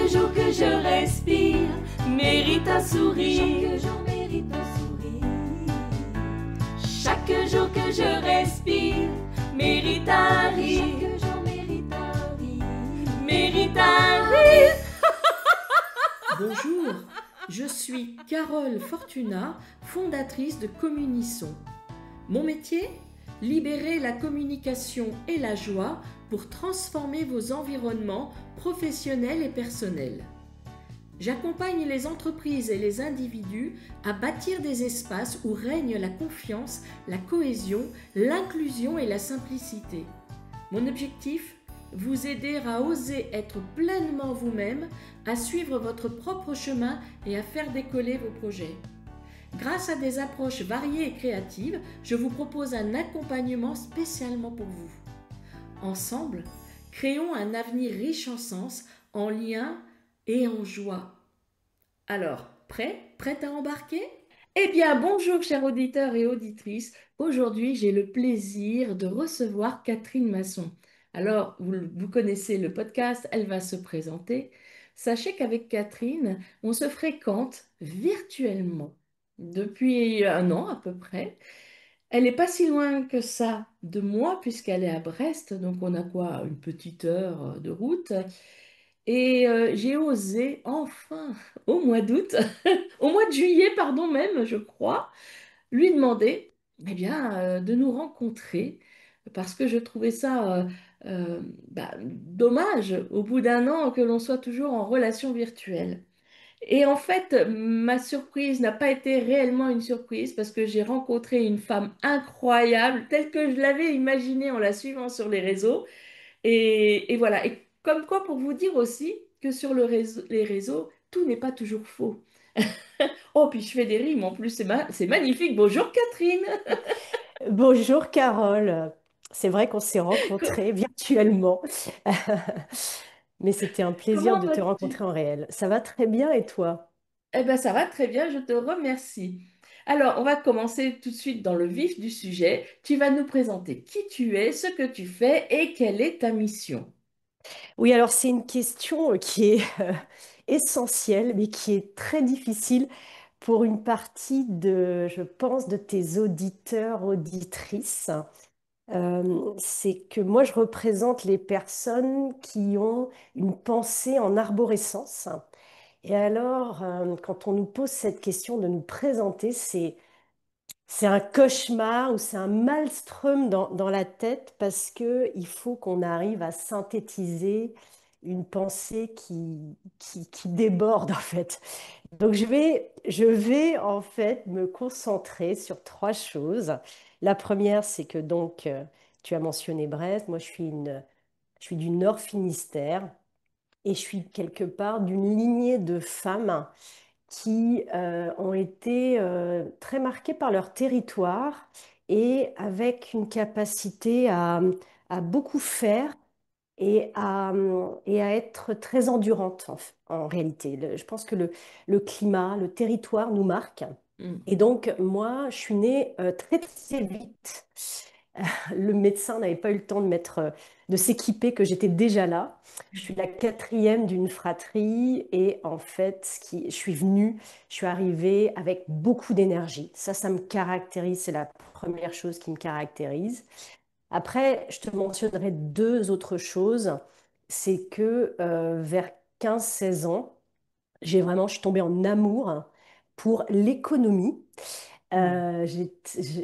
jour que je respire mérite un sourire. Chaque jour mérite un sourire. Chaque jour que je respire mérite un rire. Chaque jour mérite un rire. Mérite un rire. Bonjour, je suis Carole Fortuna, fondatrice de Communisson. Mon métier? Libérer la communication et la joie pour transformer vos environnements professionnels et personnels. J'accompagne les entreprises et les individus à bâtir des espaces où règne la confiance, la cohésion, l'inclusion et la simplicité. Mon objectif? Vous aider à oser être pleinement vous-même, à suivre votre propre chemin et à faire décoller vos projets. Grâce à des approches variées et créatives, je vous propose un accompagnement spécialement pour vous. Ensemble, créons un avenir riche en sens, en lien et en joie. Alors, prête à embarquer? Eh bien, bonjour chers auditeurs et auditrices. Aujourd'hui, j'ai le plaisir de recevoir Catherine Masson. Alors, vous connaissez le podcast, elle va se présenter. Sachez qu'avec Catherine, on se fréquente virtuellement depuis un an à peu près. Elle n'est pas si loin que ça de moi puisqu'elle est à Brest, donc on a quoi, une petite heure de route. Et j'ai osé enfin, au mois d'août, au mois de juillet, pardon même, je crois, lui demander de nous rencontrer parce que je trouvais ça dommage au bout d'un an que l'on soit toujours en relation virtuelle. Et en fait, ma surprise n'a pas été réellement une surprise parce que j'ai rencontré une femme incroyable, telle que je l'avais imaginée en la suivant sur les réseaux. Et voilà. Et comme quoi, pour vous dire aussi que sur les réseaux, tout n'est pas toujours faux. Oh, puis je fais des rimes en plus, c'est magnifique. Bonjour Catherine. Bonjour Carole, c'est vrai qu'on s'est rencontrés virtuellement, mais c'était un plaisir Comment de te vas-tu? rencontrer en réel. Ça va très bien et toi? Eh bien, ça va très bien, je te remercie. Alors, on va commencer tout de suite dans le vif du sujet. Tu vas nous présenter qui tu es, ce que tu fais et quelle est ta mission. Oui, alors c'est une question qui est essentielle, mais qui est très difficile pour une partie de, je pense, de tes auditeurs, auditrices. C'est que moi, je représente les personnes qui ont une pensée en arborescence. Et alors, quand on nous pose cette question de nous présenter, c'est un cauchemar ou c'est un maelstrom dans la tête parce que il faut qu'on arrive à synthétiser une pensée qui déborde en fait. Donc je vais en fait me concentrer sur trois choses. La première, c'est que donc tu as mentionné Brest. Moi, je suis du Nord Finistère et je suis quelque part d'une lignée de femmes qui ont été très marquées par leur territoire et avec une capacité à beaucoup faire et à être très endurante en réalité. Je pense que le climat, le territoire nous marque. Hmm. Et donc, moi, je suis née très, très vite. Le médecin n'avait pas eu le temps de s'équiper, que j'étais déjà là. Je suis la quatrième d'une fratrie et en fait, je suis venue, je suis arrivée avec beaucoup d'énergie. Ça me caractérise, c'est la première chose qui me caractérise. Après, je te mentionnerai deux autres choses. C'est que vers 15 16 ans, je suis tombée en amour pour l'économie. Hmm.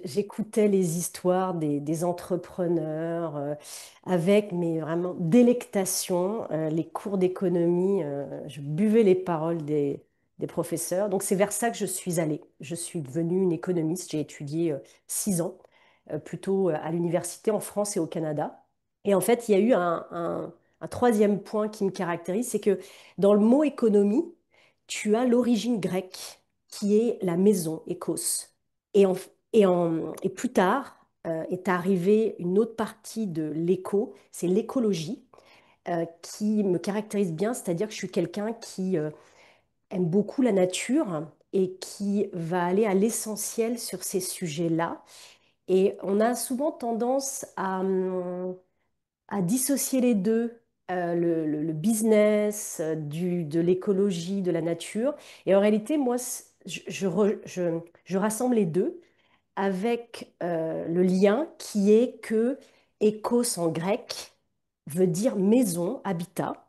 J'écoutais les histoires des entrepreneurs avec mais vraiment délectation. Les cours d'économie, je buvais les paroles des professeurs. Donc c'est vers ça que je suis allée. Je suis devenue une économiste. J'ai étudié 6 ans, plutôt à l'université en France et au Canada. Et en fait, il y a eu un troisième point qui me caractérise, c'est que dans le mot économie, tu as l'origine grecque qui est la maison, écos. Et plus tard est arrivée une autre partie de l'éco, c'est l'écologie, qui me caractérise bien, c'est-à-dire que je suis quelqu'un qui aime beaucoup la nature et qui va aller à l'essentiel sur ces sujets-là. Et on a souvent tendance à dissocier les deux, le business, de l'écologie, de la nature. Et en réalité, moi, je rassemble les deux avec le lien qui est que écos en grec veut dire maison, habitat.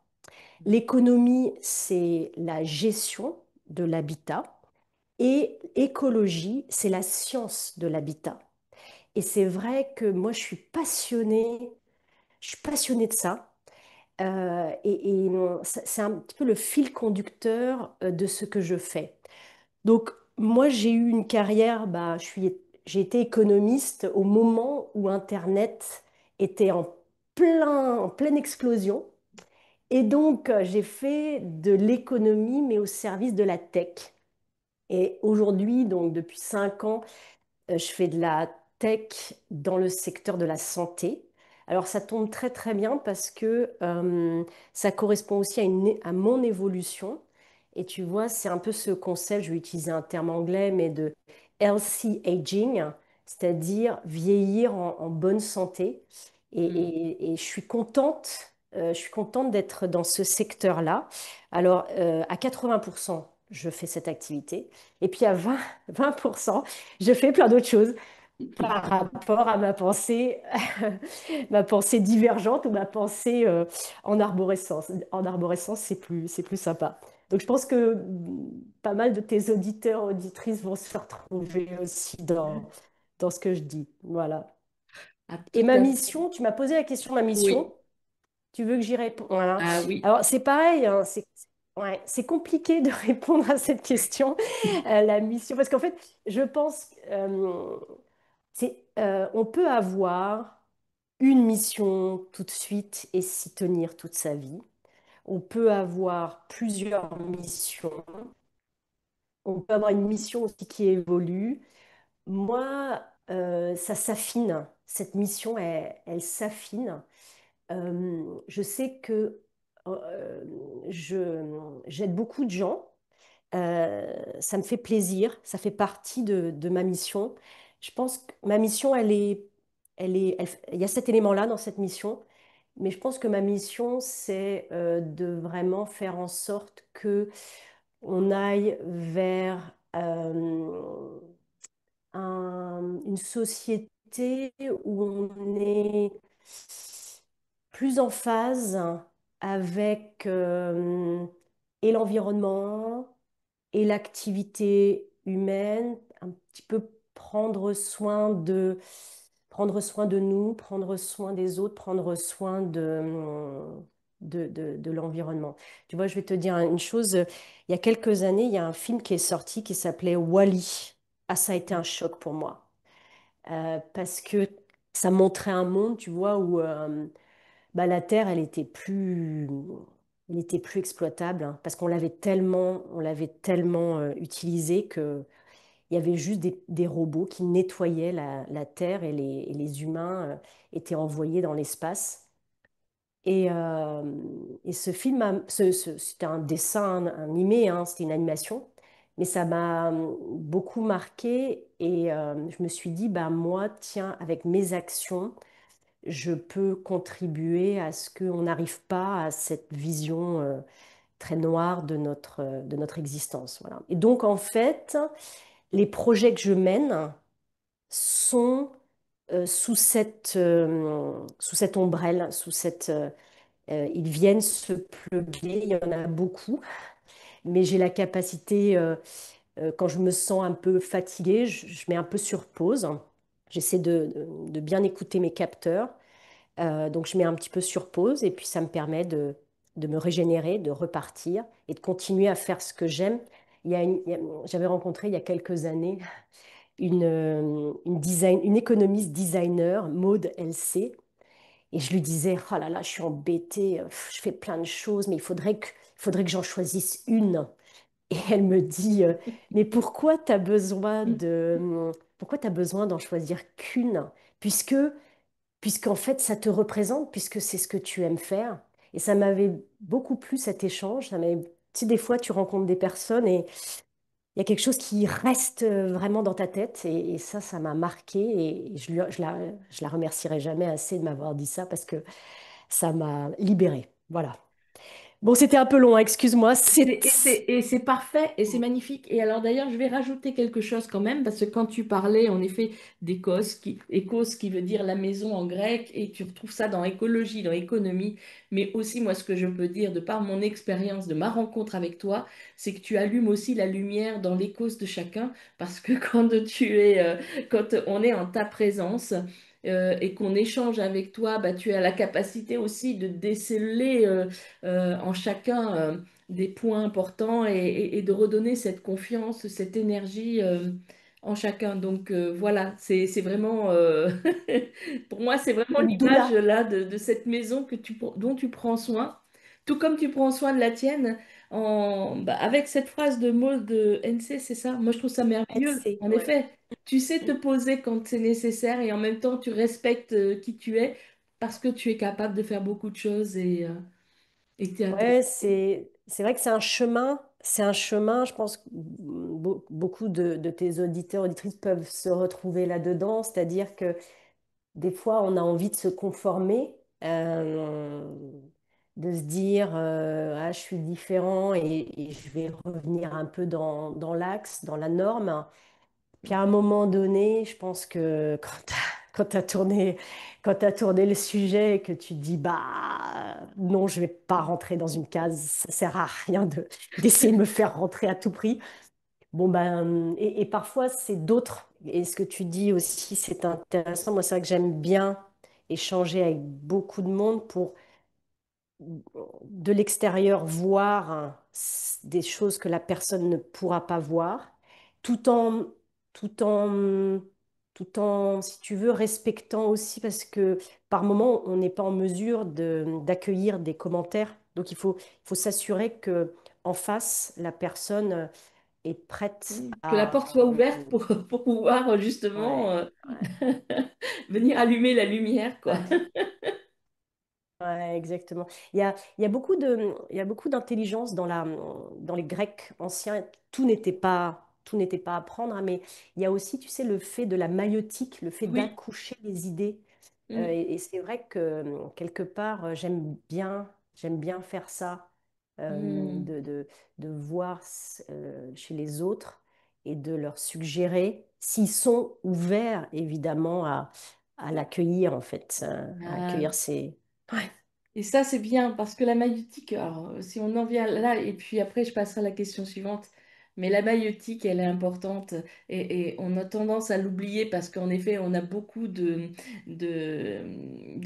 L'économie, c'est la gestion de l'habitat. Et écologie, c'est la science de l'habitat. Et c'est vrai que moi, je suis passionnée de ça. C'est un petit peu le fil conducteur de ce que je fais. Donc, moi, j'ai eu une carrière, j'ai été économiste au moment où Internet était en pleine explosion. Et donc, j'ai fait de l'économie, mais au service de la tech. Et aujourd'hui, donc depuis 5 ans, je fais de la tech dans le secteur de la santé. Alors ça tombe très très bien parce que ça correspond aussi à mon évolution. Et tu vois, c'est un peu ce concept, je vais utiliser un terme anglais, mais de healthy aging, c'est-à-dire vieillir en bonne santé. Mm. Et je suis contente d'être dans ce secteur-là. Alors, à 80%, je fais cette activité. Et puis à 20%, je fais plein d'autres choses par rapport à ma pensée, ma pensée divergente ou ma pensée en arborescence. En arborescence, c'est plus sympa. Donc je pense que pas mal de tes auditeurs, auditrices vont se retrouver aussi dans ce que je dis. Voilà. Ah, Et tout ma à fait. mission, tu m'as posé la question de ma mission. Oui. Tu veux que j'y réponde? Voilà. Ah oui. Alors, c'est pareil, hein, ouais, c'est compliqué de répondre à cette question, la mission, parce qu'en fait, je pense on peut avoir une mission tout de suite et s'y tenir toute sa vie. On peut avoir plusieurs missions. On peut avoir une mission aussi qui évolue. Moi, ça s'affine. Cette mission, elle s'affine. Je sais que euh, j'aide beaucoup de gens. Ça me fait plaisir. Ça fait partie de ma mission. Je pense que ma mission, il y a cet élément-là dans cette mission. Mais je pense que ma mission, c'est de vraiment faire en sorte que on aille vers une société où on est plus en phase avec et l'environnement et l'activité humaine, un petit peu prendre soin de nous, prendre soin des autres, prendre soin de l'environnement. Tu vois, je vais te dire une chose, il y a quelques années, il y a un film qui est sorti qui s'appelait Wall-E. Ah, ça a été un choc pour moi. Parce que ça montrait un monde, tu vois, où la Terre, elle était plus exploitable, hein, parce on l'avait tellement utilisée que il y avait juste des robots qui nettoyaient la Terre et les humains étaient envoyés dans l'espace. Et ce film, c'était un dessin animé, hein, c'était une animation, mais ça m'a beaucoup marqué et je me suis dit, bah, moi, tiens, avec mes actions, je peux contribuer à ce qu'on n'arrive pas à cette vision très noire de notre existence. Voilà. Et donc, en fait, les projets que je mène sont sous cette ombrelle, ils viennent se plugger, il y en a beaucoup, mais j'ai la capacité, quand je me sens un peu fatiguée, je mets un peu sur pause. J'essaie de bien écouter mes capteurs. Donc je mets un petit peu sur pause et puis ça me permet de me régénérer, de repartir et de continuer à faire ce que j'aime. J'avais rencontré il y a quelques années une économiste designer, Maud LC, et je lui disais, oh là là, je suis embêtée, je fais plein de choses, mais il faudrait que j'en choisisse une. Et elle me dit, mais pourquoi tu besoin d'en choisir qu'une? Puisque, puisqu'en fait, ça te représente, puisque c'est ce que tu aimes faire. Et ça m'avait beaucoup plu cet échange. Tu sais, des fois, tu rencontres des personnes et il y a quelque chose qui reste vraiment dans ta tête. Et ça m'a marqué. Et je la remercierai jamais assez de m'avoir dit ça parce que ça m'a libérée. Voilà. Bon, c'était un peu long, hein, excuse-moi. Et c'est parfait et c'est magnifique. Et alors d'ailleurs, je vais rajouter quelque chose quand même, parce que quand tu parlais en effet écos qui veut dire la maison en grec, et tu retrouves ça dans écologie, dans économie, mais aussi moi ce que je peux dire de par mon expérience, de ma rencontre avec toi, c'est que tu allumes aussi la lumière dans l'écos de chacun, parce que quand on est en ta présence, et qu'on échange avec toi, bah, tu as la capacité aussi de déceler en chacun des points importants et de redonner cette confiance, cette énergie en chacun. Donc voilà, c'est vraiment, pour moi, c'est vraiment D'où l'image là. là de cette maison dont tu prends soin, tout comme tu prends soin de la tienne. Avec cette phrase de mots de NC, c'est ça. Moi, je trouve ça merveilleux. C'est, En ouais. effet, tu sais te poser quand c'est nécessaire et en même temps, tu respectes qui tu es parce que tu es capable de faire beaucoup de choses et tu es Ouais, c'est vrai que c'est un chemin, je pense que beaucoup de tes auditeurs, auditrices peuvent se retrouver là-dedans, c'est-à-dire que des fois, on a envie de se conformer, de se dire, ah, je suis différent et je vais revenir un peu dans l'axe, dans la norme. Puis à un moment donné, je pense que quand tu as tourné, quand tu tourné le sujet et que tu te dis, bah non, je vais pas rentrer dans une case, ça sert à rien d'essayer de me faire rentrer à tout prix. Bon, ben, et parfois, c'est d'autres. Et ce que tu dis aussi, c'est intéressant. Moi, c'est vrai que j'aime bien échanger avec beaucoup de monde pour de l'extérieur voir des choses que la personne ne pourra pas voir, tout en, tout en, si tu veux, respectant aussi, parce que par moment, on n'est pas en mesure d'accueillir des commentaires. Donc, il faut s'assurer que en face, la personne est prête que la porte à... soit ouverte pour pouvoir justement Ouais, ouais, venir allumer la lumière, quoi. ouais. Ouais, exactement. Il y a beaucoup d'intelligence dans les Grecs anciens. Tout n'était pas à prendre, hein, mais il y a aussi, tu sais, le fait de la maïeutique, le fait Oui. d'accoucher les idées. Mm. Et c'est vrai que quelque part, j'aime bien faire ça, Mm. de voir chez les autres et de leur suggérer, s'ils sont ouverts, évidemment, à l'accueillir, en fait, à Ah. accueillir ces... Ouais. Et ça, c'est bien parce que la maïeutique, alors si on en vient là, et puis après, je passerai à la question suivante, mais la maïeutique, elle est importante et on a tendance à l'oublier parce qu'en effet, on a beaucoup de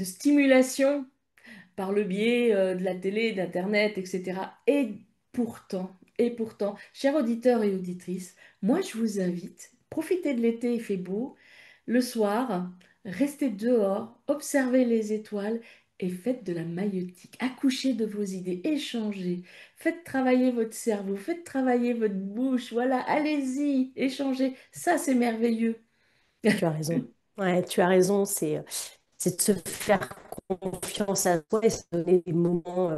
stimulation par le biais de la télé, d'Internet, etc. Et pourtant, chers auditeurs et auditrices, moi je vous invite, profitez de l'été, il fait beau, le soir, restez dehors, observez les étoiles et faites de la maïeutique. Accouchez de vos idées, échangez, faites travailler votre cerveau, faites travailler votre bouche, voilà, allez-y, échangez, ça c'est merveilleux. Tu as raison. Ouais, tu as raison. C'est de se faire confiance à soi et se donner des moments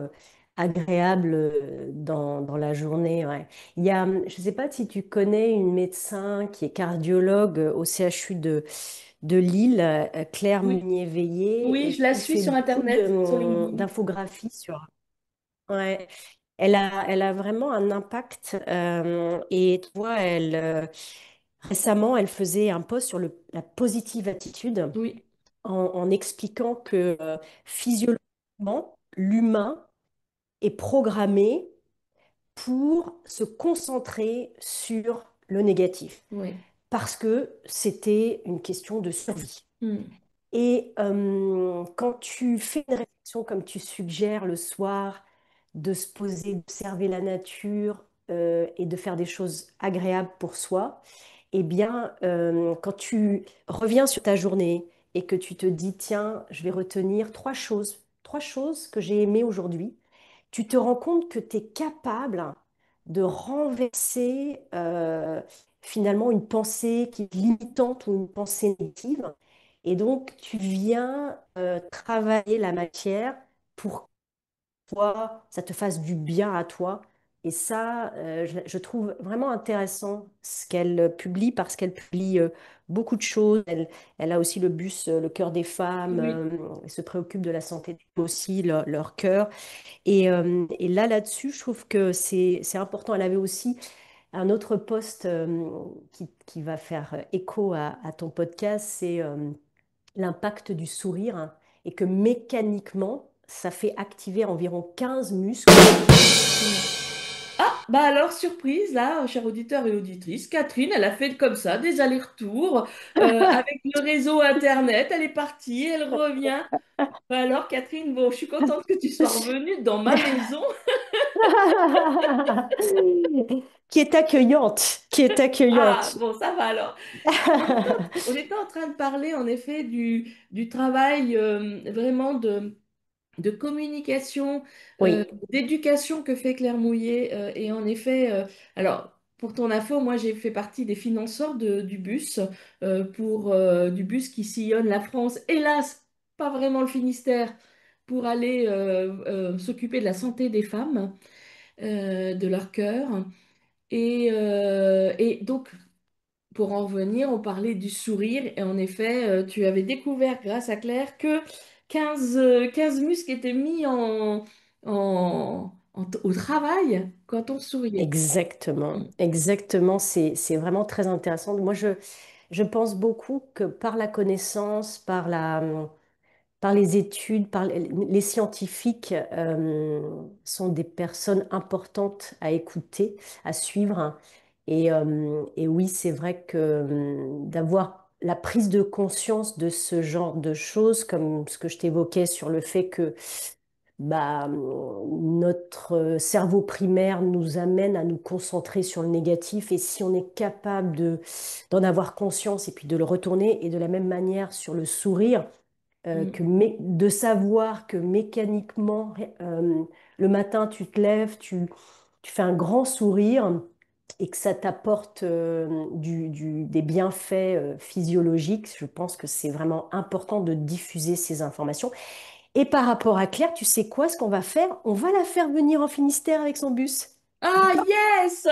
agréables dans la journée. Ouais. Je ne sais pas si tu connais une médecin qui est cardiologue au CHU de Lille, Claire Oui, Mounier-Veillé, oui, et je la qui suis fait sur beaucoup Internet, sur LinkedIn. d'infographies sur. Ouais. Elle a vraiment un impact. Et tu vois, récemment, elle faisait un post sur la positive attitude Oui, en expliquant que physiologiquement, l'humain est programmé pour se concentrer sur le négatif, oui. parce que c'était une question de survie. Hmm. Et quand tu fais une réflexion comme tu suggères le soir, de se poser, d'observer la nature et de faire des choses agréables pour soi, eh bien, quand tu reviens sur ta journée et que tu te dis, tiens, je vais retenir trois choses que j'ai aimées aujourd'hui, tu te rends compte que tu es capable de renverser finalement une pensée qui est limitante ou une pensée négative. Et donc, tu viens travailler la matière pour que toi, ça te fasse du bien à toi Et ça, je trouve vraiment intéressant ce qu'elle publie parce qu'elle publie beaucoup de choses. Elle a aussi le bus Le cœur des femmes. Oui. Elle se préoccupe de la santé des femmes aussi, leur cœur. Et là, là-dessus, je trouve que c'est important. Elle avait aussi un autre post qui va faire écho à ton podcast, c'est l'impact du sourire, hein, et que mécaniquement, ça fait activer environ 15 muscles. Ah, bah alors, surprise, là, chers auditeurs et auditrices, Catherine, elle a fait comme ça, des allers-retours avec le réseau Internet. Elle est partie, elle revient. Bah alors, Catherine, bon, je suis contente que tu sois revenue dans ma maison. Qui est accueillante, qui est Ah, accueillante. bon, ça va alors. On était en train de parler, en effet, du travail vraiment de communication, Oui, d'éducation que fait Claire Mouillet. Et en effet, alors pour ton info, moi j'ai fait partie des financeurs du bus, du bus qui sillonne la France. Hélas, pas vraiment le Finistère, pour aller s'occuper de la santé des femmes, de leur cœur. Et donc, pour en revenir, on parlait du sourire et en effet, tu avais découvert grâce à Claire que 15 muscles étaient mis au travail quand on souriait. exactement, Mm. exactement. C'est vraiment très intéressant. Moi, je pense beaucoup que par la connaissance, par les études, par les scientifiques sont des personnes importantes à écouter, à suivre. Et oui, c'est vrai que d'avoir la prise de conscience de ce genre de choses, comme ce que je t'évoquais sur le fait que bah, notre cerveau primaire nous amène à nous concentrer sur le négatif, et si on est capable d'en avoir conscience et puis de le retourner, et de la même manière sur le sourire, Mm. de savoir que mécaniquement, le matin, tu te lèves, tu fais un grand sourire et que ça t'apporte des bienfaits physiologiques. Je pense que c'est vraiment important de diffuser ces informations. Et par rapport à Claire, tu sais quoi, ce qu'on va faire? On va la faire venir en Finistère avec son bus. Ah, D'accord? yes!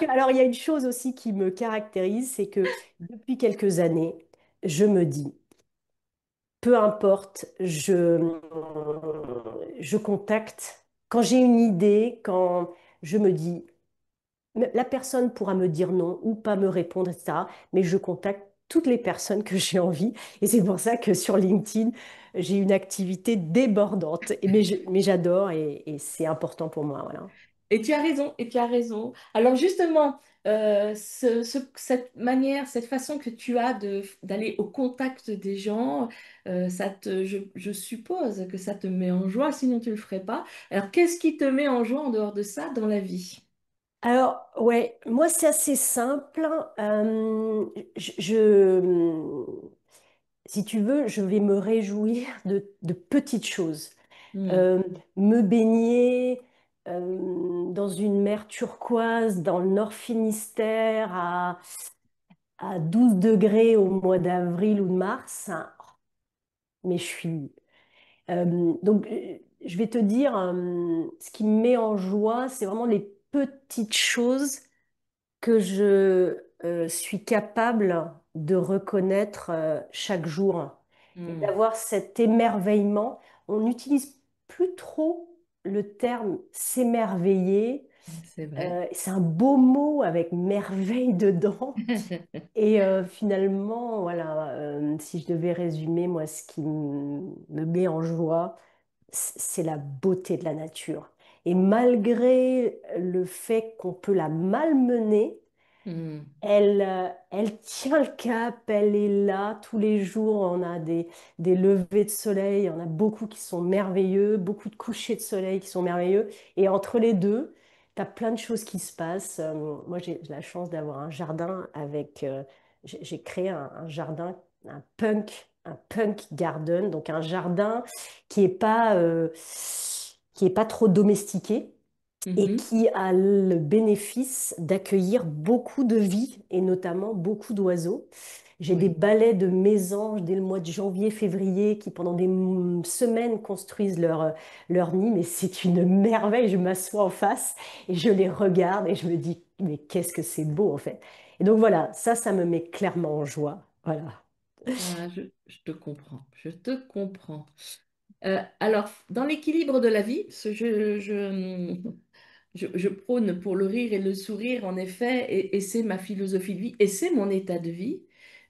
Alors, il y a une chose aussi qui me caractérise, c'est que depuis quelques années, je me dis, peu importe, je contacte. Quand j'ai une idée, quand je me dis, la personne pourra me dire non ou pas me répondre, etc. Mais je contacte toutes les personnes que j'ai envie. Et c'est pour ça que sur LinkedIn, j'ai une activité débordante. Mais j'adore, et c'est important pour moi. Voilà. Et tu as raison, et tu as raison. Alors justement, cette manière, cette façon que tu as d'aller au contact des gens, je suppose que ça te met en joie, sinon tu ne le ferais pas. Alors qu'est-ce qui te met en joie en dehors de ça dans la vie? Alors, ouais, moi, c'est assez simple. Si tu veux, je vais me réjouir de petites choses. Hmm, Euh, Me baigner dans une mer turquoise dans le Nord Finistère à 12 degrés au mois d'avril ou de mars, hein. Mais je suis... je vais te dire, ce qui me met en joie, c'est vraiment les petites choses que je suis capable de reconnaître chaque jour, et hmm, d'avoir cet émerveillement. On n'utilise plus trop le terme s'émerveiller. c'est vrai. C'est un beau mot avec merveille dedans. Et finalement, voilà, si je devais résumer, moi, ce qui me met en joie, c'est la beauté de la nature. Et malgré le fait qu'on peut la malmener, Hmm, elle tient le cap, elle est là tous les jours. On a des levées de soleil, on a beaucoup qui sont merveilleux, beaucoup de couchers de soleil qui sont merveilleux. Et entre les deux, tu as plein de choses qui se passent. Moi, j'ai la chance d'avoir un jardin avec... j'ai créé un jardin, un punk garden, donc un jardin qui est pas trop domestiqué, et mhm. qui a le bénéfice d'accueillir beaucoup de vie et notamment beaucoup d'oiseaux. J'ai des Oui. balais de mésanges dès le mois de janvier, février, qui pendant des semaines construisent leur nid, mais c'est une merveille. Je m'assois en face et je les regarde et je me dis, mais qu'est-ce que c'est beau en fait. Et donc voilà, ça me met clairement en joie. Voilà. Ah, je te comprends, je te comprends. Alors, dans l'équilibre de la vie, parce que je prône pour le rire et le sourire, en effet, et c'est ma philosophie de vie, et c'est mon état de vie,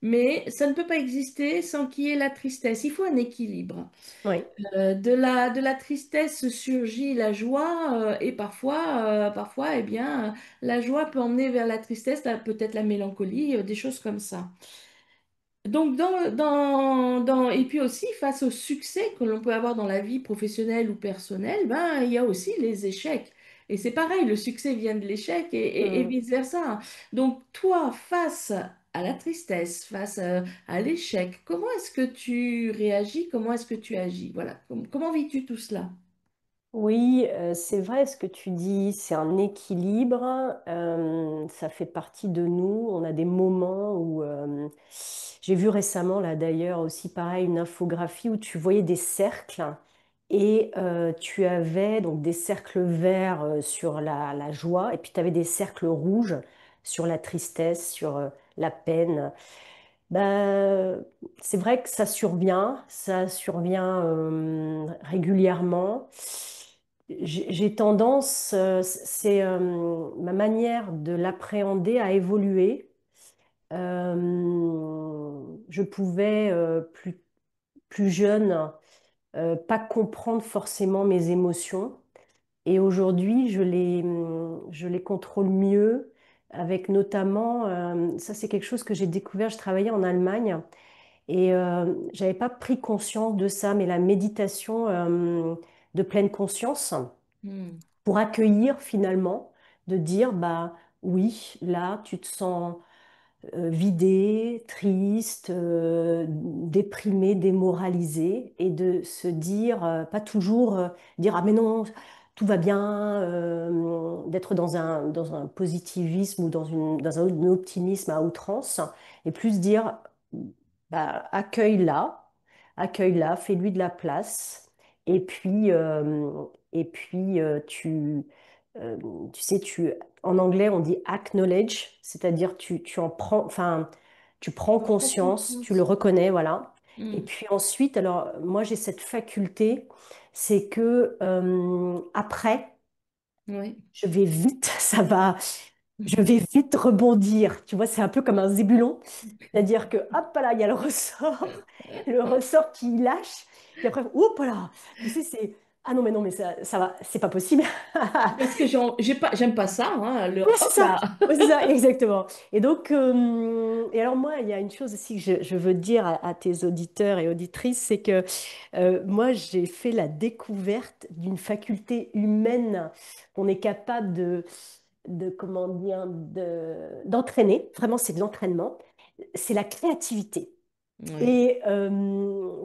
mais ça ne peut pas exister sans qu'il y ait la tristesse. Il faut un équilibre. Oui. De la tristesse surgit la joie, et parfois, eh bien, la joie peut emmener vers la tristesse, peut-être la mélancolie, des choses comme ça. Donc, et puis aussi, face au succès que l'on peut avoir dans la vie professionnelle ou personnelle, ben, il y a aussi les échecs. Et c'est pareil, le succès vient de l'échec et Mm. vice-versa. Donc, toi, face à la tristesse, face à l'échec, comment est-ce que tu réagis? Comment est-ce que tu agis? Voilà. Comment vis-tu tout cela? Oui, c'est vrai ce que tu dis, c'est un équilibre, ça fait partie de nous. On a des moments où j'ai vu récemment, là d'ailleurs, aussi pareil, une infographie où tu voyais des cercles et tu avais donc des cercles verts sur la joie et puis tu avais des cercles rouges sur la tristesse, sur la peine. Ben, c'est vrai que ça survient régulièrement. J'ai tendance, c'est ma manière de l'appréhender a évolué. Je pouvais plus jeune pas comprendre forcément mes émotions et aujourd'hui je les contrôle mieux avec notamment, ça c'est quelque chose que j'ai découvert, je travaillais en Allemagne. Et j'avais pas pris conscience de ça, mais la méditation de pleine conscience Hmm. pour accueillir finalement, de dire bah oui, là tu te sens vidé, triste, déprimé, démoralisé, et de se dire, pas toujours dire ah mais non, tout va bien, d'être dans un positivisme ou dans un optimisme à outrance, et plus dire bah, accueille-la, fais-lui de la place, et puis euh, tu sais, en anglais, on dit acknowledge, c'est-à-dire tu en prends, enfin, tu prends On prend conscience, tu le conscience. reconnais, voilà. Et Hmm. puis ensuite, alors moi j'ai cette faculté, c'est que après, Oui. je vais vite, je vais vite rebondir. Tu vois, c'est un peu comme un zébulon, c'est-à-dire que hop là, il y a le ressort qui lâche, puis après, hop là, tu sais, c'est ah non mais ça va, c'est pas possible. Parce que j'aime pas ça, hein, le Oui, c'est hop ça. là. Oui, c'est ça, exactement. Et donc, et alors moi, il y a une chose aussi que je veux dire à tes auditeurs et auditrices, c'est que moi, j'ai fait la découverte d'une faculté humaine qu'on est capable comment dire, d'entraîner. Vraiment, c'est de l'entraînement. C'est la créativité. Oui. Et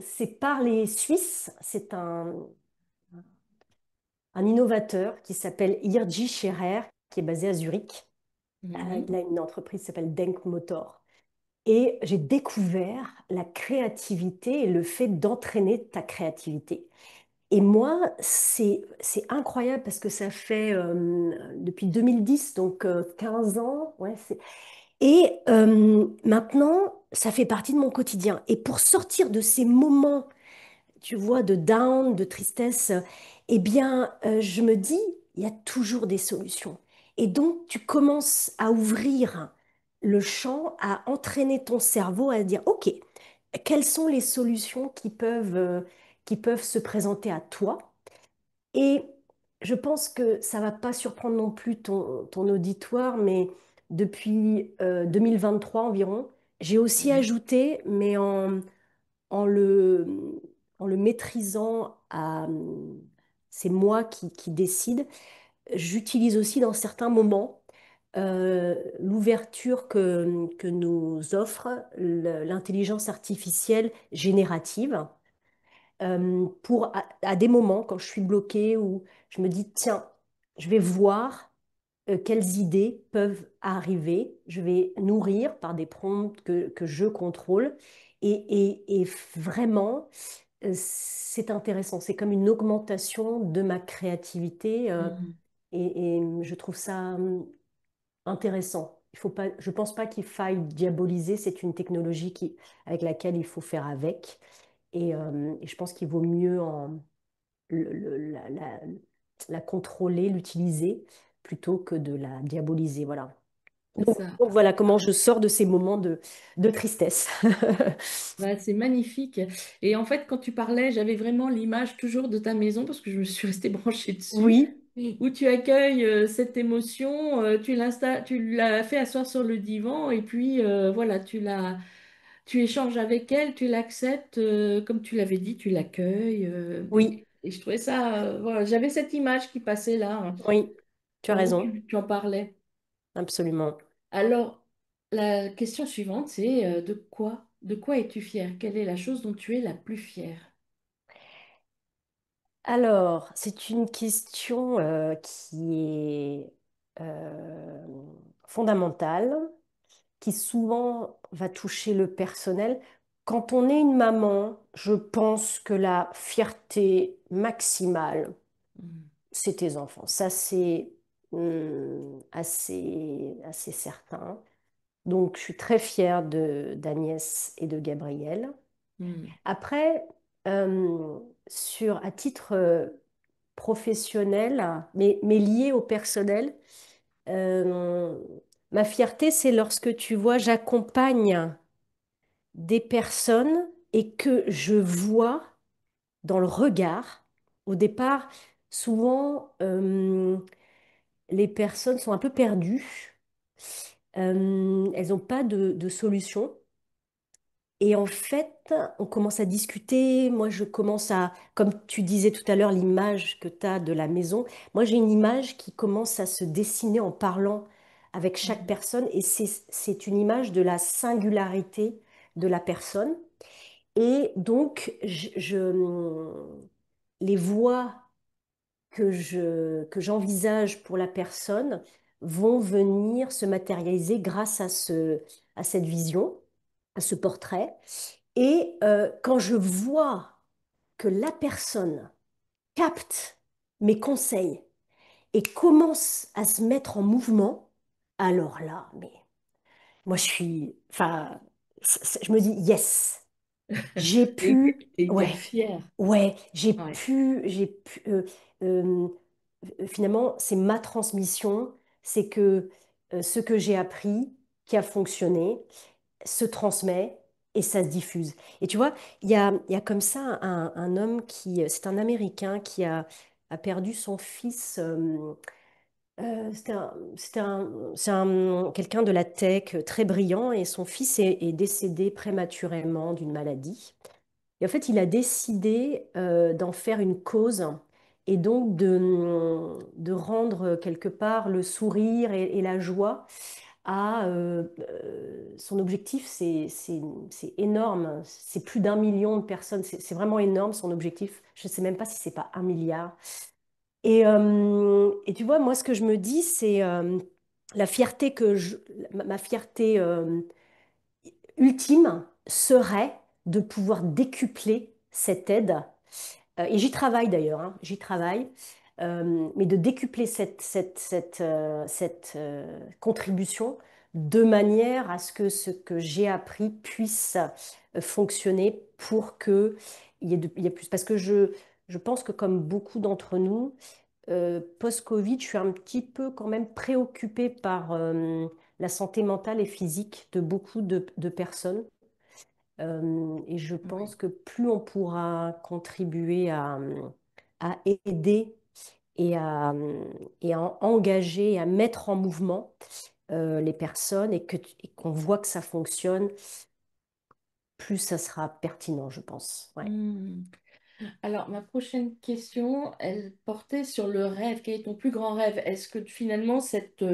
c'est par les Suisses, c'est un innovateur qui s'appelle Irji Scherer, qui est basé à Zurich. Mhm. Il a une entreprise qui s'appelle Denk Motor. Et j'ai découvert la créativité et le fait d'entraîner ta créativité. Et moi, c'est incroyable parce que ça fait depuis 2010, donc 15 ans. Ouais, et maintenant, ça fait partie de mon quotidien. Et pour sortir de ces moments, tu vois, de down, de tristesse, eh bien, je me dis, il y a toujours des solutions. Et donc, tu commences à ouvrir le champ, à entraîner ton cerveau, à dire, OK, quelles sont les solutions qui peuvent se présenter à toi? Et je pense que ça va pas surprendre non plus ton auditoire, mais depuis 2023 environ, j'ai aussi Oui. ajouté, mais en en le maîtrisant c'est moi qui décide, j'utilise aussi dans certains moments l'ouverture que nous offre l'intelligence artificielle générative pour à des moments quand je suis bloquée ou je me dis, tiens, je vais voir. quelles idées peuvent arriver. Je vais nourrir par des prompts que je contrôle. Et vraiment, c'est intéressant. C'est comme une augmentation de ma créativité. Mhm. Et je trouve ça intéressant. Il faut pas, je ne pense pas qu'il faille diaboliser. C'est une technologie avec laquelle il faut faire avec. Et je pense qu'il vaut mieux la contrôler, l'utiliser, plutôt que de la diaboliser. Voilà. C'est Donc, ça. donc voilà comment je sors de ces moments de tristesse. Bah, c'est magnifique. Et en fait, quand tu parlais, j'avais vraiment l'image toujours de ta maison parce que je me suis restée branchée dessus, Oui, où tu accueilles cette émotion, tu l'as fait asseoir sur le divan et puis voilà, tu échanges avec elle, tu l'acceptes, comme tu l'avais dit, tu l'accueilles. oui, Et je trouvais ça, voilà, j'avais cette image qui passait là, hein, oui, tu as pendant que raison, tu en parlais. absolument. Alors, la question suivante, c'est de quoi es-tu fière? Quelle est la chose dont tu es la plus fière? Alors, c'est une question qui est euh, fondamentale, qui souvent va toucher le personnel. Quand on est une maman, je pense que la fierté maximale, Mm. c'est tes enfants. Ça, c'est assez certain. Donc, je suis très fière d'Agnès et de Gabriel. Mm. Après, euh, à titre professionnel, mais lié au personnel, euh, ma fierté, c'est lorsque tu vois, j'accompagne des personnes et que je vois dans le regard, au départ, souvent, les personnes sont un peu perdues. Elles n'ont pas de solution. Et en fait, on commence à discuter. Moi, je commence comme tu disais tout à l'heure, l'image que tu as de la maison. Moi, j'ai une image qui commence à se dessiner en parlant avec chaque Mm. personne. Et c'est une image de la singularité de la personne. Et donc, les voix que j'envisage pour la personne vont venir se matérialiser grâce à cette vision, à ce portrait. Et quand je vois que la personne capte mes conseils et commence à se mettre en mouvement, alors là, mais moi je suis, enfin, je me dis yes, j'ai Et oui, pu, t'es hyper ouais, fière. ouais, Ouais. j'ai pu, euh, finalement, c'est ma transmission, c'est que ce que j'ai appris, qui a fonctionné, se transmet et ça se diffuse. Et tu vois, il y a comme ça un homme c'est un Américain qui a perdu son fils. Quelqu'un de la tech très brillant et son fils est décédé prématurément d'une maladie. Et en fait, il a décidé d'en faire une cause et donc de rendre quelque part le sourire et la joie son objectif, c'est énorme. C'est plus d'1 million de personnes. C'est vraiment énorme son objectif. Je ne sais même pas si c'est pas 1 milliard. Et tu vois, moi, ce que je me dis, c'est la fierté ma fierté ultime serait de pouvoir décupler cette aide et j'y travaille d'ailleurs, hein, j'y travaille, mais de décupler cette contribution de manière à ce que j'ai appris puisse fonctionner pour que il y ait plus. Parce que je pense que comme beaucoup d'entre nous, post-Covid, je suis un petit peu quand même préoccupée par la santé mentale et physique de beaucoup de personnes. Et je Oui. pense que plus on pourra contribuer à aider et à engager et à mettre en mouvement les personnes et qu'on voit que ça fonctionne, plus ça sera pertinent, je pense. Ouais. Hmm. Alors, ma prochaine question, elle portait sur le rêve. Quel est ton plus grand rêve? Est-ce que finalement, cette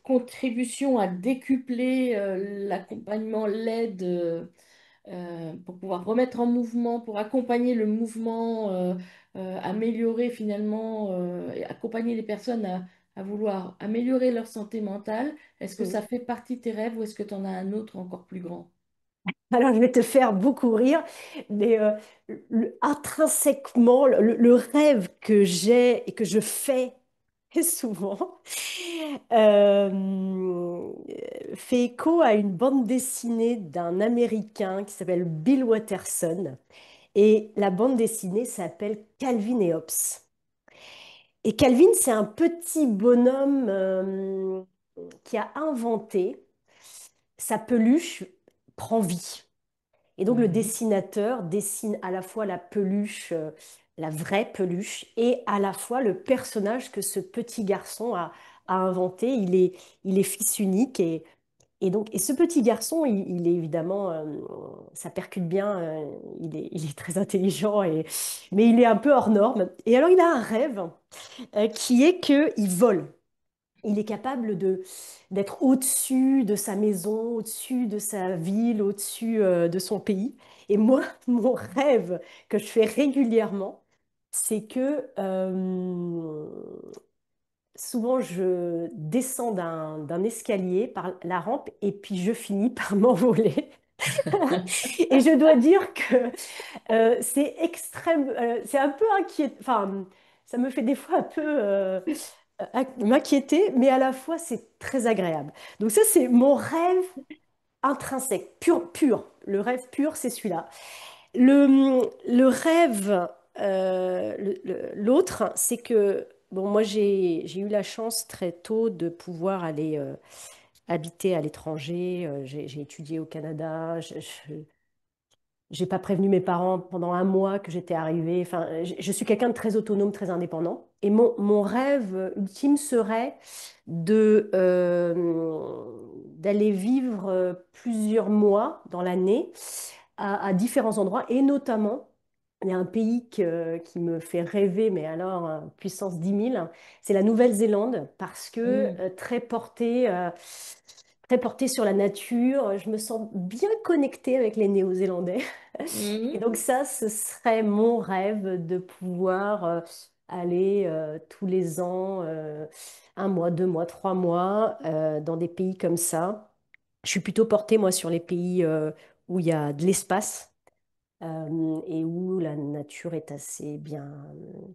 contribution à décupler l'accompagnement, l'aide pour pouvoir remettre en mouvement, pour accompagner le mouvement, améliorer finalement et accompagner les personnes à vouloir améliorer leur santé mentale, est-ce que Mm. ça fait partie de tes rêves ou est-ce que tu en as un autre encore plus grand? Alors, je vais te faire beaucoup rire, mais intrinsèquement, le rêve que j'ai et que je fais souvent euh, fait écho à une bande dessinée d'un Américain qui s'appelle Bill Watterson. Et la bande dessinée s'appelle Calvin et Hobbes. Et Calvin, c'est un petit bonhomme qui a inventé sa peluche prend vie. Et donc le Mhm. dessinateur dessine à la fois la peluche, la vraie peluche, et à la fois le personnage que ce petit garçon a inventé. Il est fils unique et ce petit garçon, il est évidemment, ça percute bien, il est très intelligent, mais il est un peu hors norme. Et alors il a un rêve qui est qu'il vole. Il est capable d'être au-dessus de sa maison, au-dessus de sa ville, au-dessus de son pays. Et moi, mon rêve que je fais régulièrement, c'est que souvent je descends d'un escalier par la rampe et puis je finis par m'envoler. Et je dois dire que c'est extrême, c'est un peu inquiétant. Enfin, ça me fait des fois un peu m'inquiéter, mais à la fois c'est très agréable. Donc ça, c'est mon rêve intrinsèque, pur, pur. Le rêve pur, c'est celui-là. Le rêve, l'autre, c'est que bon, moi j'ai eu la chance très tôt de pouvoir aller habiter à l'étranger. J'ai étudié au Canada. J'ai pas prévenu mes parents pendant un mois que j'étais arrivée. Enfin, je suis quelqu'un de très autonome, très indépendant. Et mon rêve ultime serait d'aller vivre plusieurs mois dans l'année à différents endroits. Et notamment, il y a un pays qui me fait rêver, mais alors puissance 10 000, c'est la Nouvelle-Zélande, parce que Mm. très porté sur la nature. Je me sens bien connectée avec les Néo-Zélandais. Et Mhm. donc ça, ce serait mon rêve de pouvoir aller tous les ans, un mois, 2 mois, 3 mois, dans des pays comme ça. Je suis plutôt portée, moi, sur les pays où il y a de l'espace et où la nature est assez bien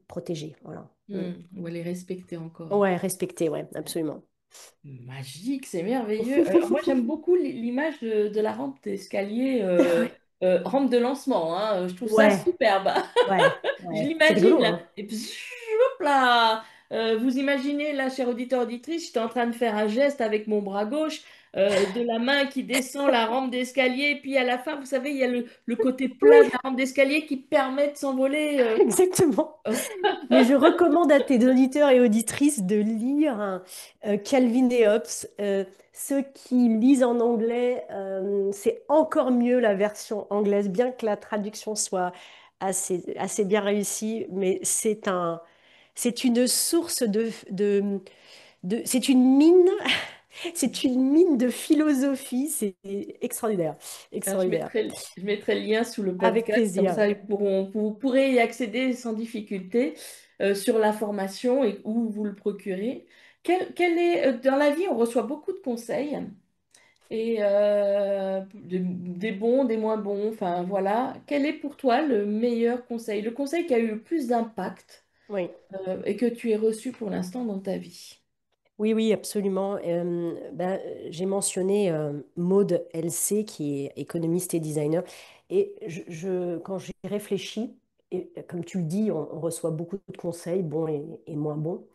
protégée. Voilà. Mm. On va les respecter encore. Ouais, respectée, ouais, absolument. Magique, c'est merveilleux. Moi, j'aime beaucoup l'image de la rampe d'escalier, rampe de lancement, hein. Je trouve ça Ouais, superbe. ouais, Je ouais. C'est l'imagine, rigolo, là. hein? Et puis, hop là. Vous imaginez, là, cher auditeur, auditrice, j'étais en train de faire un geste avec mon bras gauche, de la main qui descend la rampe d'escalier. Et puis, à la fin, vous savez, il y a le côté plat de Oui, la rampe d'escalier qui permet de s'envoler. exactement. Mais je recommande à tes auditeurs et auditrices de lire Calvin et Hobbes. Ceux qui lisent en anglais, c'est encore mieux la version anglaise, bien que la traduction soit assez bien réussie, mais c'est une source c'est une mine, c'est une mine de philosophie, c'est extraordinaire, extraordinaire. Je mettrai le lien sous le Avec podcast, comme plaisir. ça vous pourrez y accéder sans difficulté sur la formation et où vous le procurez. Dans la vie, on reçoit beaucoup de conseils et des bons, des moins bons, enfin voilà. Quel est pour toi le meilleur conseil, le conseil qui a eu le plus d'impact Oui. et que tu aies reçu pour l'instant dans ta vie? Oui, oui, absolument. J'ai mentionné Maud LC, qui est économiste et designer. Et quand j'y réfléchis, et comme tu le dis, on reçoit beaucoup de conseils, bons et moins bons.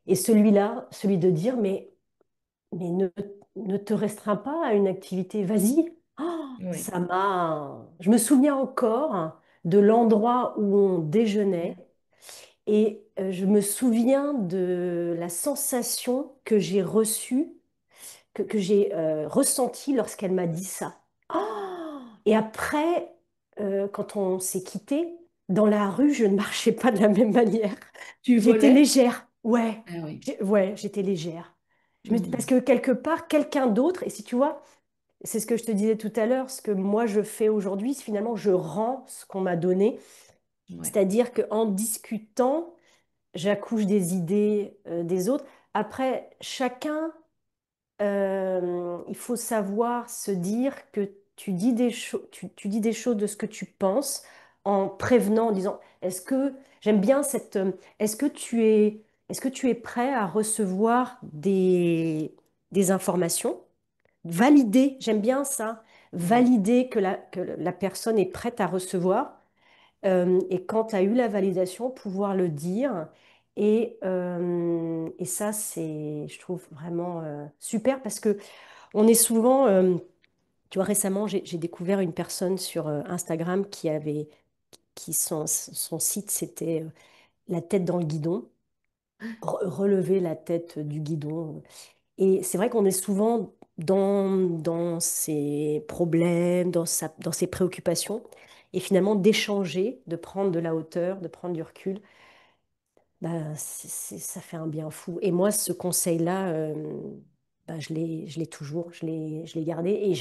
Et celui-là, celui de dire, mais ne te restreins pas à une activité, vas-y. Oh, Oui. je me souviens encore de l'endroit où on déjeunait. Et je me souviens de la sensation que j'ai reçue, que j'ai ressentie lorsqu'elle m'a dit ça. Oh, et après, quand on s'est quitté, dans la rue, je ne marchais pas de la même manière. Tu J'étais volais? légère, ouais, Ah oui. ouais, j'étais légère. Parce Hmm. que quelque part, quelqu'un d'autre, et si tu vois, c'est ce que je te disais tout à l'heure, ce que moi je fais aujourd'hui, c'est finalement je rends ce qu'on m'a donné. Ouais. C'est-à-dire qu'en discutant, j'accouche des idées des autres. Après, chacun, il faut savoir se dire que tu dis des choses de ce que tu penses en prévenant, en disant, j'aime bien est-ce que est-ce que tu es prêt à recevoir des informations? Valider, j'aime bien ça, Mm. valider que la personne est prête à recevoir. Et quand tu as eu la validation, pouvoir le dire. Et ça, c'est, je trouve vraiment super parce que on est souvent, tu vois, récemment, j'ai découvert une personne sur Instagram son site, c'était la tête dans le guidon, relever la tête du guidon. Et c'est vrai qu'on est souvent dans ses problèmes, dans ses préoccupations, et finalement d'échanger, de prendre de la hauteur, de prendre du recul, bah, ça fait un bien fou. Et moi, ce conseil-là, bah, je l'ai toujours, je l'ai gardé et,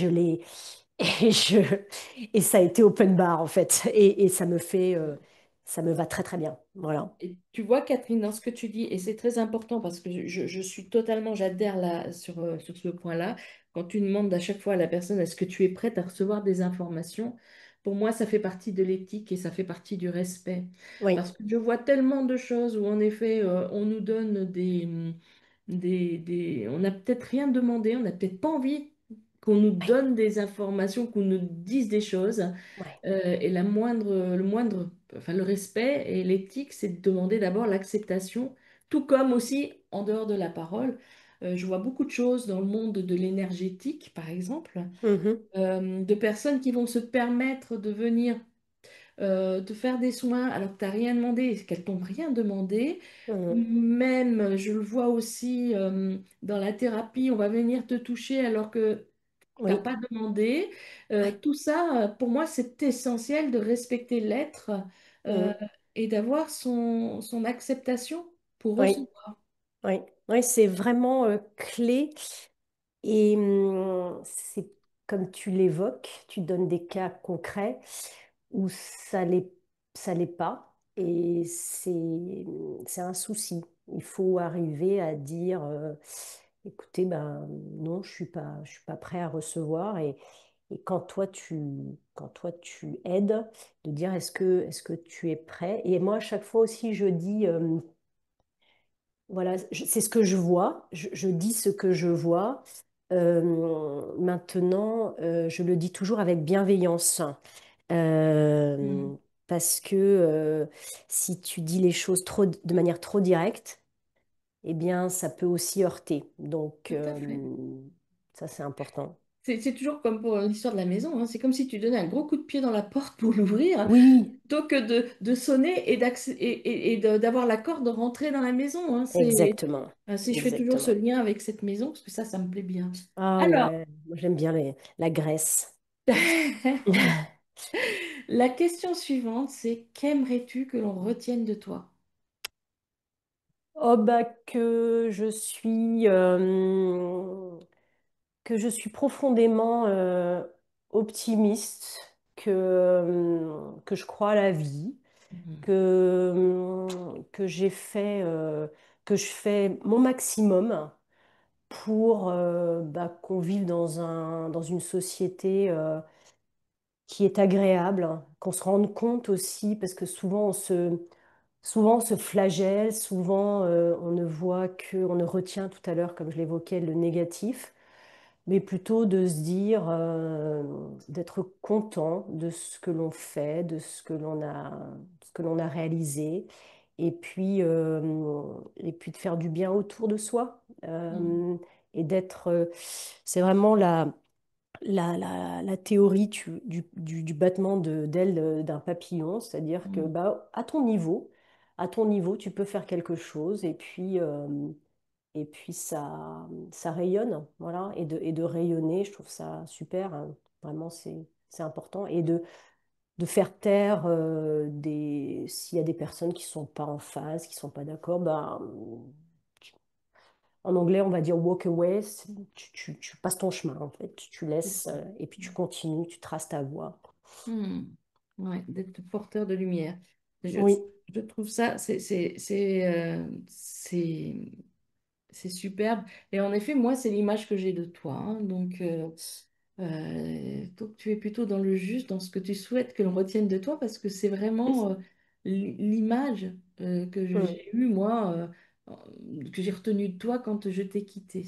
et ça a été open bar en fait. Et ça me va très très bien. Voilà. Et tu vois, Catherine, dans ce que tu dis, et c'est très important parce que je suis totalement, j'adhère là sur ce point-là. Quand tu demandes à chaque fois à la personne, est-ce que tu es prête à recevoir des informations? Pour moi, ça fait partie de l'éthique et ça fait partie du respect. Oui, Parce que je vois tellement de choses où, en effet, on nous donne on n'a peut-être rien demandé, on n'a peut-être pas envie qu'on nous oui, donne des informations, qu'on nous dise des choses. ouais. Et enfin, le respect et l'éthique, c'est de demander d'abord l'acceptation, tout comme aussi en dehors de la parole. Je vois beaucoup de choses dans le monde de l'énergétique, par exemple, Mhm, de personnes qui vont se permettre de venir te faire des soins alors que tu n'as rien demandé et qu'elles t'ont rien demandé. mhm. Même, je le vois aussi dans la thérapie, on va venir te toucher alors que t'as Oui, pas demandé. ouais. Tout ça, pour moi, c'est essentiel de respecter l'être euh, Mhm. et d'avoir son acceptation pour Oui, recevoir. oui, oui, c'est vraiment clé. Et c'est comme tu l'évoques, tu donnes des cas concrets où ça l'est pas. Et c'est un souci. Il faut arriver à dire, écoutez, ben non, je suis pas prêt à recevoir. Et quand toi tu aides, de dire, est-ce que tu es prêt? Et moi, à chaque fois aussi, je dis, voilà, c'est ce que je vois, je dis ce que je vois. Maintenant, je le dis toujours avec bienveillance. Mm. Euh, Parce que si tu dis les choses de manière trop directe, eh bien, ça peut aussi heurter. Donc, Tout à fait. ça, c'est important. C'est toujours comme pour l'histoire de la maison, hein. C'est comme si tu donnais un gros coup de pied dans la porte pour l'ouvrir, Oui, plutôt que de sonner d'avoir l'accord de rentrer dans la maison, hein. exactement. Si je fais toujours ce Exactement. lien avec cette maison, parce que ça me plaît bien. Ah Alors, ouais, moi, j'aime bien la graisse. la question suivante, c'est qu'aimerais-tu que l'on retienne de toi? Oh bah que je suis profondément optimiste, que je crois à la vie, Mhm. que que je fais mon maximum pour bah, qu'on vive dans une société qui est agréable, hein, qu'on se rende compte aussi, parce que souvent on se flagelle, souvent on ne voit que, on ne retient tout à l'heure, comme je l'évoquais, le négatif, mais plutôt de se dire, d'être content de ce que l'on fait, de ce que l'on a réalisé, et puis de faire du bien autour de soi, Mhm. et c'est vraiment la théorie du battement d'ailes d'un papillon, c'est-à-dire que Mhm. bah, à ton niveau, tu peux faire quelque chose et puis ça rayonne, voilà, et de rayonner, je trouve ça super, hein. Vraiment, c'est important, et de faire taire s'il y a des personnes qui sont pas en phase, qui sont pas d'accord, bah, en anglais, on va dire walk away, tu passes ton chemin en fait, tu C'est laisses ça. et puis tu continues, tu traces ta voie. Mhm. Ouais, d'être porteur de lumière. Je, Oui, je trouve ça, c'est c'est superbe. Et en effet, moi, c'est l'image que j'ai de toi, hein. Donc, tu es plutôt dans le juste, dans ce que tu souhaites que l'on retienne de toi, parce que c'est vraiment l'image que Mm. j'ai eue, moi, que j'ai retenue de toi quand je t'ai quitté.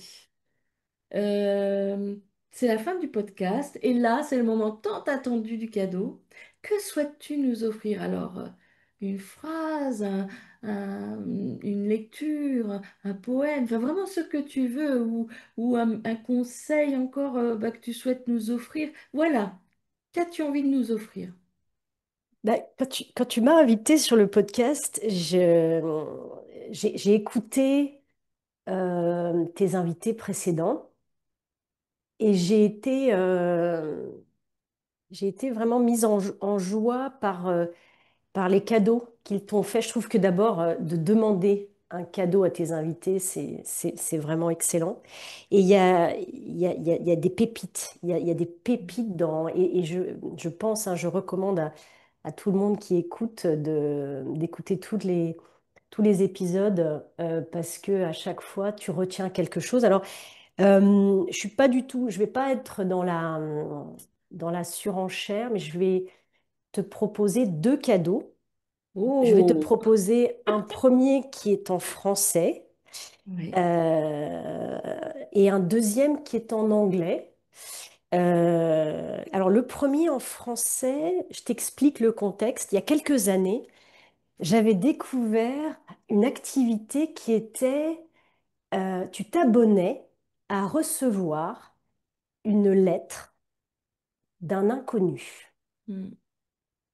Euh, c'est la fin du podcast et là, c'est le moment tant attendu du cadeau. Que souhaites-tu nous offrir alors? Une phrase, une lecture, un poème, enfin vraiment ce que tu veux ou un conseil encore que tu souhaites nous offrir. Voilà, qu'as-tu envie de nous offrir? Bah, quand tu m'as invité sur le podcast, j'ai écouté tes invités précédents et j'ai été vraiment mise en joie par les cadeaux qu'ils t'ont fait. Je trouve que d'abord, de demander un cadeau à tes invités, c'est vraiment excellent. Et il y a des pépites. Il y a des pépites et je pense, hein, je recommande à tout le monde qui écoute d'écouter tous les épisodes parce que à chaque fois, tu retiens quelque chose. Alors, je suis pas du tout, je vais pas être dans la surenchère, mais je vais te proposer deux cadeaux. Je vais te Oh, proposer un premier qui est en français oui. et un deuxième qui est en anglais. Alors le premier en français, je t'explique le contexte. Il y a quelques années, j'avais découvert une activité qui était, tu t'abonnais à recevoir une lettre d'un inconnu. Hmm,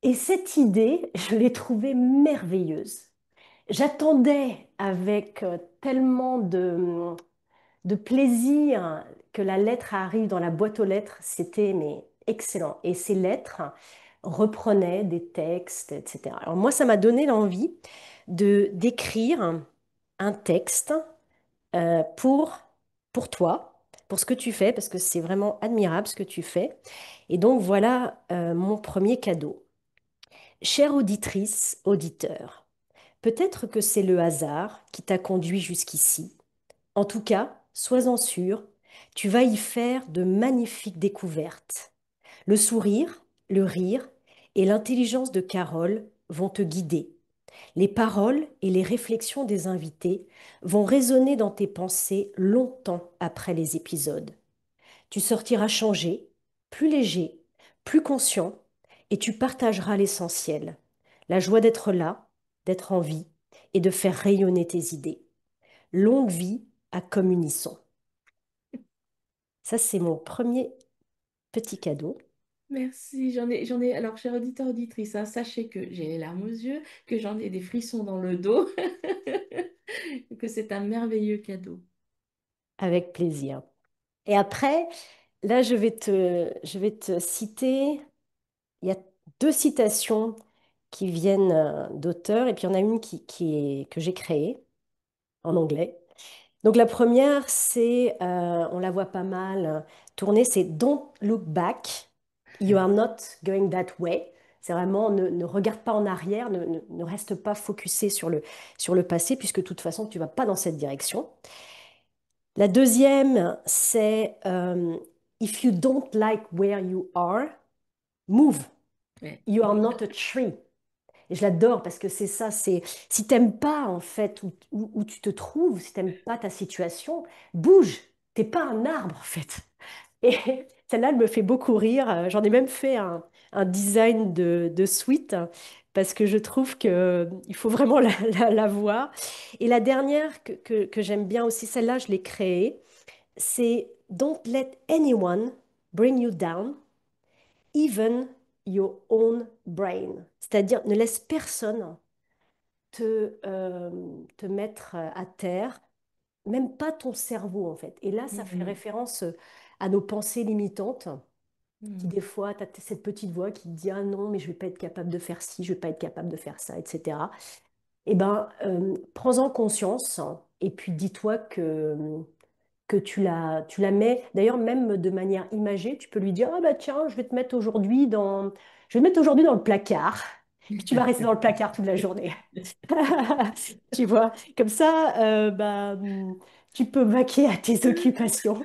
Et cette idée, je l'ai trouvée merveilleuse. J'attendais avec tellement de plaisir que la lettre arrive dans la boîte aux lettres. C'était mais excellent. Et ces lettres reprenaient des textes, etc. Alors moi, ça m'a donné l'envie de d'écrire un texte pour toi, pour ce que tu fais, parce que c'est vraiment admirable ce que tu fais. Et donc voilà mon premier cadeau. Chère auditrice, auditeur, peut-être que c'est le hasard qui t'a conduit jusqu'ici. En tout cas, sois-en sûr, tu vas y faire de magnifiques découvertes. Le sourire, le rire et l'intelligence de Carole vont te guider. Les paroles et les réflexions des invités vont résonner dans tes pensées longtemps après les épisodes. Tu sortiras changé, plus léger, plus conscient, et tu partageras l'essentiel, la joie d'être là, d'être en vie et de faire rayonner tes idées. Longue vie à Communisson. Ça, c'est mon premier petit cadeau. merci, j'en ai. Alors, cher auditeur, auditrice, hein, sachez que j'ai les larmes aux yeux, que j'en ai des frissons dans le dos, que c'est un merveilleux cadeau. Avec plaisir. Et après, là, je vais te citer, il y a deux citations qui viennent d'auteurs, et puis il y en a une que j'ai créée en anglais. Donc la première, on la voit pas mal tourner, c'est Don't look back, you are not going that way. C'est vraiment ne regarde pas en arrière, ne reste pas focusé sur le passé, puisque de toute façon, tu vas pas dans cette direction. La deuxième, c'est If you don't like where you are, move. Ouais. You are not a tree. Et je l'adore parce que c'est ça, c'est si t'aimes pas en fait où tu te trouves, si t'aimes pas ta situation, bouge. T'es pas un arbre en fait. Et celle-là, elle me fait beaucoup rire. J'en ai même fait un design de suite parce que je trouve que il faut vraiment la voir. Et la dernière que j'aime bien aussi, celle-là, je l'ai créée, c'est Don't let anyone bring you down, even your own brain. C'est-à-dire, ne laisse personne te mettre à terre, même pas ton cerveau en fait. Et là, ça fait Mhm. référence à nos pensées limitantes, qui Mhm. des fois, tu as cette petite voix qui te dit, ah non, mais je vais pas être capable de faire ci, je vais pas être capable de faire ça, etc. Eh ben, prends-en conscience et puis dis-toi que tu la mets, d'ailleurs même de manière imagée, tu peux lui dire, ah bah tiens, je vais te mettre aujourd'hui dans le placard, puis tu vas rester dans le placard toute la journée. Tu vois, comme ça, tu peux vaquer à tes occupations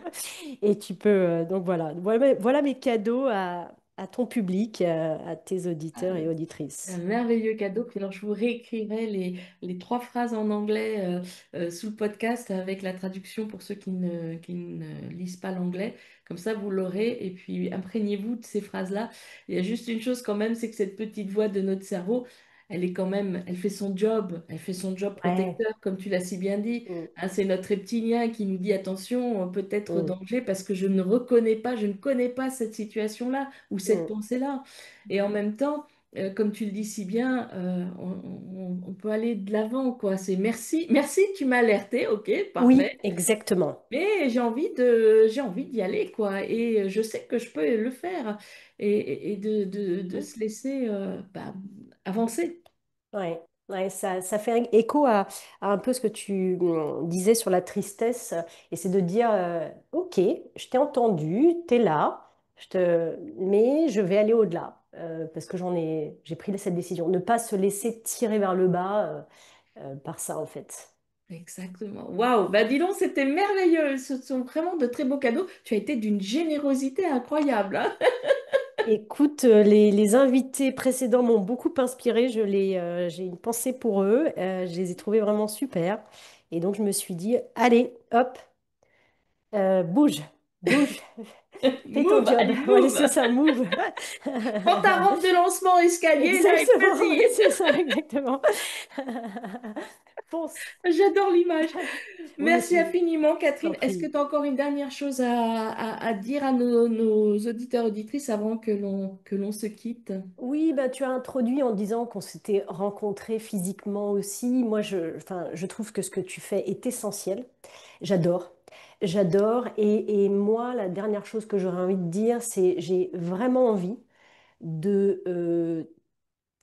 et tu peux, donc voilà mes cadeaux à ton public, à tes auditeurs et Un auditrices. merveilleux cadeau. Puis alors, je vous réécrirai les trois phrases en anglais sous le podcast avec la traduction pour ceux qui ne lisent pas l'anglais. Comme ça, vous l'aurez. Et puis, imprégnez-vous de ces phrases-là. Il y a juste une chose quand même, c'est que cette petite voix de notre cerveau, elle est quand même, elle fait son job. Elle fait son job Ouais. protecteur, comme tu l'as si bien dit. Mm, Hein, c'est notre reptilien qui nous dit attention, peut-être mm, danger parce que je ne reconnais pas, je ne connais pas cette situation-là ou cette mm. pensée-là. Et en même temps, comme tu le dis si bien, on peut aller de l'avant, quoi. C'est merci, merci, tu m'as alerté, ok, Oui, parfait. exactement. Mais j'ai envie d'y aller, quoi. Et je sais que je peux le faire et de Mm. se laisser avancer. Ouais, ouais, ça fait un écho à un peu ce que tu disais sur la tristesse, et c'est de dire, ok, je t'ai entendu, t'es là, mais je vais aller au-delà, parce que j'ai pris cette décision. Ne pas se laisser tirer vers le bas, par ça, en fait. Exactement. Waouh, bah dis donc, c'était merveilleux. Ce sont vraiment de très beaux cadeaux. Tu as été d'une générosité incroyable, hein. Écoute, les invités précédents m'ont beaucoup inspiré. J'ai une pensée pour eux. Je les ai trouvés vraiment super. Et donc, je me suis dit, allez, hop, bouge, bouge, fais ton Move, job. allez, Voilà, move. c'est ça, move. Prends ta rampe de lancement escalier, là, et Exactement, vas-y. c'est ça, exactement. Fonce. J'adore l'image. Oui, Merci infiniment, je t'en Catherine. Est-ce que prie. tu as encore une dernière chose à dire à nos auditeurs auditrices avant que l'on se quitte? Oui, bah, tu as introduit en disant qu'on s'était rencontrés physiquement aussi. Moi, enfin, je trouve que ce que tu fais est essentiel. J'adore. J'adore. Et moi, la dernière chose que j'aurais envie de dire, c'est j'ai vraiment envie de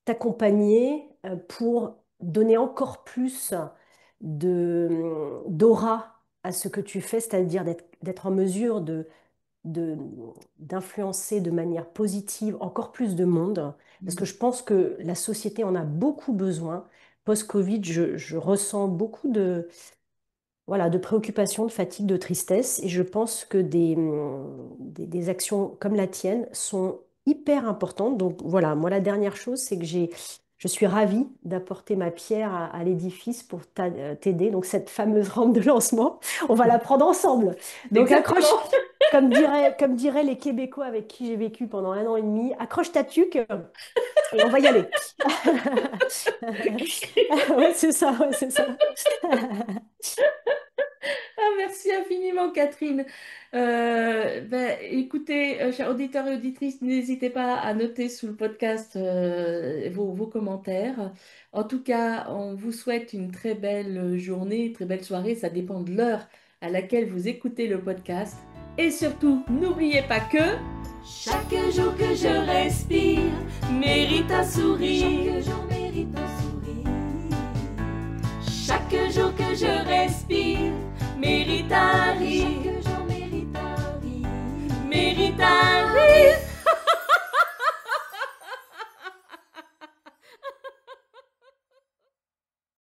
t'accompagner pour donner encore plus d'aura à ce que tu fais, c'est-à-dire d'être en mesure de- d'influencer de manière positive encore plus de monde, parce que je pense que la société en a beaucoup besoin. Post-Covid, je ressens beaucoup voilà, de préoccupation, de fatigue, de tristesse. Et je pense que des actions comme la tienne sont hyper importantes. Donc voilà, moi, la dernière chose, c'est que je suis ravie d'apporter ma pierre à l'édifice pour t'aider. Donc cette fameuse rampe de lancement, on va la prendre ensemble. Donc accroche, Exactement. comme diraient les Québécois avec qui j'ai vécu pendant 1 an et demi, accroche ta tuque et on va y aller. Ouais, c'est ça, ouais, c'est ça. Ah, merci infiniment, Catherine. Écoutez, chers auditeurs et auditrices, n'hésitez pas à noter sous le podcast vos commentaires. En tout cas, on vous souhaite une très belle journée, une très belle soirée. Ça dépend de l'heure à laquelle vous écoutez le podcast. Et surtout, n'oubliez pas que Chaque jour que je respire mérite un sourire. Chaque jour mérite un sourire. Chaque jour que je respire mérite un rire. Chaque jour mérite un rire. Mérite un rire.